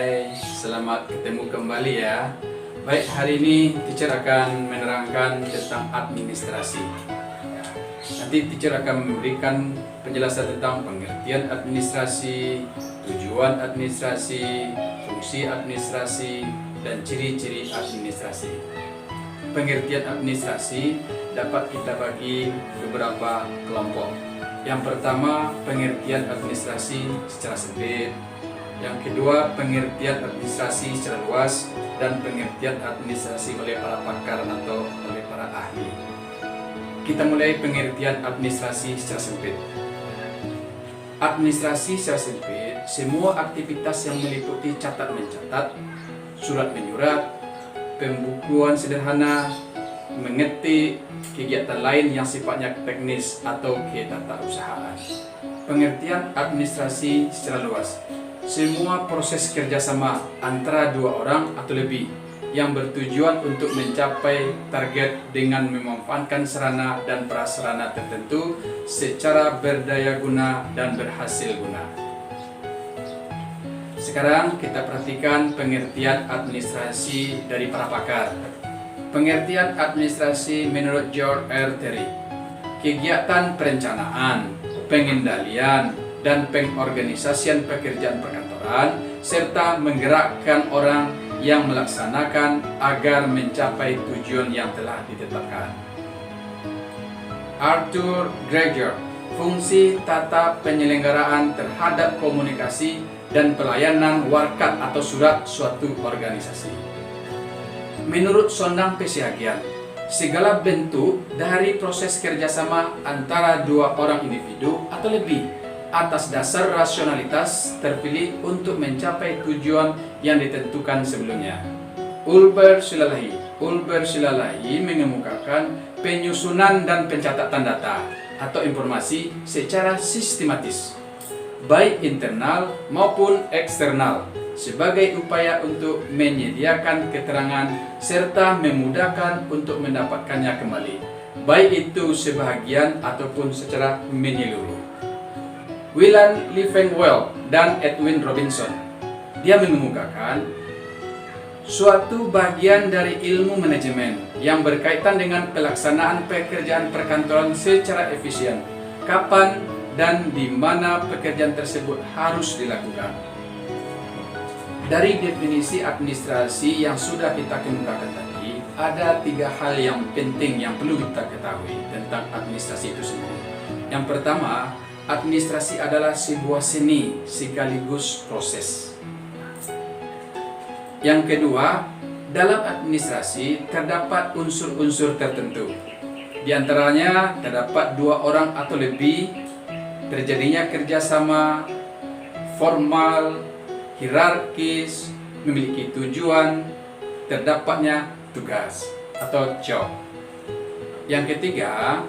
Hai, selamat ketemu kembali ya. Baik, hari ini teacher akan menerangkan tentang administrasi. Nanti teacher akan memberikan penjelasan tentang pengertian administrasi, tujuan administrasi, fungsi administrasi, dan ciri-ciri administrasi. Pengertian administrasi dapat kita bagi beberapa kelompok. Yang pertama, pengertian administrasi secara sempit. Yang kedua, pengertian administrasi secara luas, dan pengertian administrasi oleh para pakar atau oleh para ahli. Kita mulai pengertian administrasi secara sempit. Administrasi secara sempit, semua aktivitas yang meliputi catat mencatat, surat menyurat, pembukuan sederhana, mengetik, kegiatan lain yang sifatnya teknis atau ketatarusahaan. Pengertian administrasi secara luas, semua proses kerjasama antara dua orang atau lebih yang bertujuan untuk mencapai target dengan memanfaatkan sarana dan prasarana tertentu secara berdaya guna dan berhasil guna. Sekarang kita perhatikan pengertian administrasi dari para pakar. Pengertian administrasi menurut George R. Terry, kegiatan perencanaan, pengendalian, dan pengorganisasian pekerjaan perkantoran, serta menggerakkan orang yang melaksanakan agar mencapai tujuan yang telah ditetapkan. Arthur Gregor, fungsi tata penyelenggaraan terhadap komunikasi dan pelayanan warkat atau surat suatu organisasi. Menurut Sondang Pesiagian, segala bentuk dari proses kerjasama antara dua orang individu atau lebih atas dasar rasionalitas terpilih untuk mencapai tujuan yang ditentukan sebelumnya. Ulber Silalahi mengemukakan penyusunan dan pencatatan data atau informasi secara sistematis, baik internal maupun eksternal, sebagai upaya untuk menyediakan keterangan serta memudahkan untuk mendapatkannya kembali, baik itu sebahagian ataupun secara menyeluruh. William Leffingwell dan Edwin Robinson, dia mengemukakan suatu bagian dari ilmu manajemen yang berkaitan dengan pelaksanaan pekerjaan perkantoran secara efisien, kapan dan di mana pekerjaan tersebut harus dilakukan. Dari definisi administrasi yang sudah kita kemukakan tadi, ada 3 hal yang penting yang perlu kita ketahui tentang administrasi itu sendiri. Yang pertama, administrasi adalah sebuah seni sekaligus proses. Yang kedua, dalam administrasi terdapat unsur-unsur tertentu. Di antaranya terdapat 2 orang atau lebih, terjadinya kerjasama formal, hierarkis, memiliki tujuan, terdapatnya tugas atau job. Yang ketiga,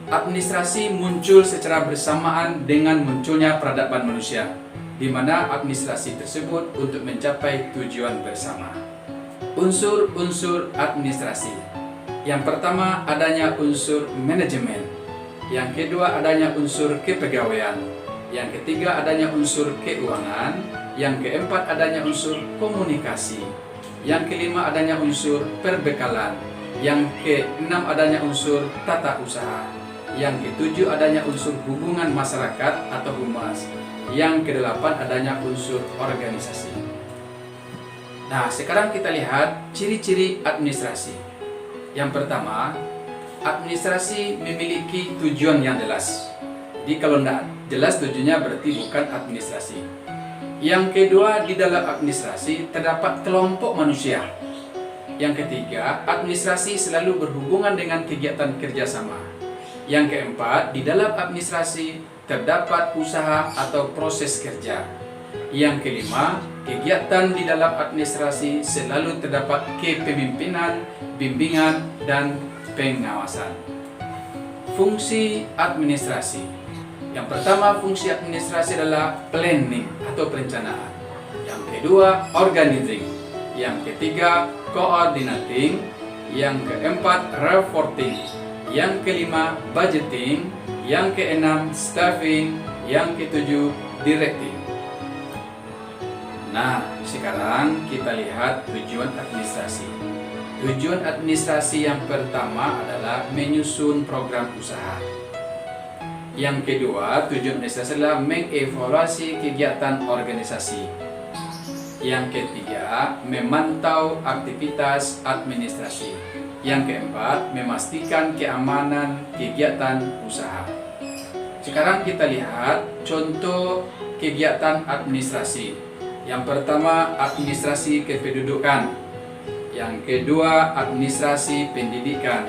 administrasi muncul secara bersamaan dengan munculnya peradaban manusia, di mana administrasi tersebut untuk mencapai tujuan bersama. Unsur-unsur administrasi. Yang pertama, adanya unsur manajemen. Yang kedua, adanya unsur kepegawaian. Yang ketiga, adanya unsur keuangan. Yang keempat, adanya unsur komunikasi. Yang kelima, adanya unsur perbekalan. Yang keenam, adanya unsur tata usaha. Yang ketujuh, adanya unsur hubungan masyarakat atau humas. Yang kedelapan, adanya unsur organisasi. Nah, sekarang kita lihat ciri-ciri administrasi. Yang pertama, administrasi memiliki tujuan yang jelas. Jadi kalau tidak jelas tujuannya berarti bukan administrasi. Yang kedua, di dalam administrasi terdapat kelompok manusia. Yang ketiga, administrasi selalu berhubungan dengan kegiatan kerjasama. Yang keempat, di dalam administrasi terdapat usaha atau proses kerja. Yang kelima, kegiatan di dalam administrasi selalu terdapat kepemimpinan, bimbingan, dan pengawasan. Fungsi administrasi. Yang pertama, fungsi administrasi adalah planning atau perencanaan. Yang kedua, organizing. Yang ketiga, coordinating. Yang keempat, reporting. Yang kelima, budgeting. Yang keenam, staffing. Yang ketujuh, directing. Nah, sekarang kita lihat tujuan administrasi. Tujuan administrasi yang pertama adalah menyusun program usaha. Yang kedua, tujuan administrasi adalah mengevaluasi kegiatan organisasi. Yang ketiga, memantau aktivitas administrasi. Yang keempat, memastikan keamanan kegiatan usaha. Sekarang kita lihat contoh kegiatan administrasi. Yang pertama, administrasi kependudukan. Yang kedua, administrasi pendidikan.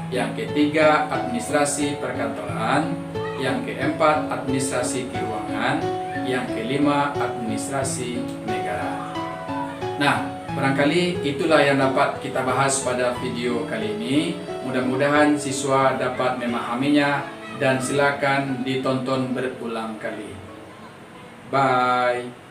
Yang ketiga, administrasi perkantoran. Yang keempat, administrasi keuangan. Yang kelima, administrasi negara. Nah, barangkali itulah yang dapat kita bahas pada video kali ini. Mudah-mudahan siswa dapat memahaminya dan silakan ditonton berulang kali. Bye.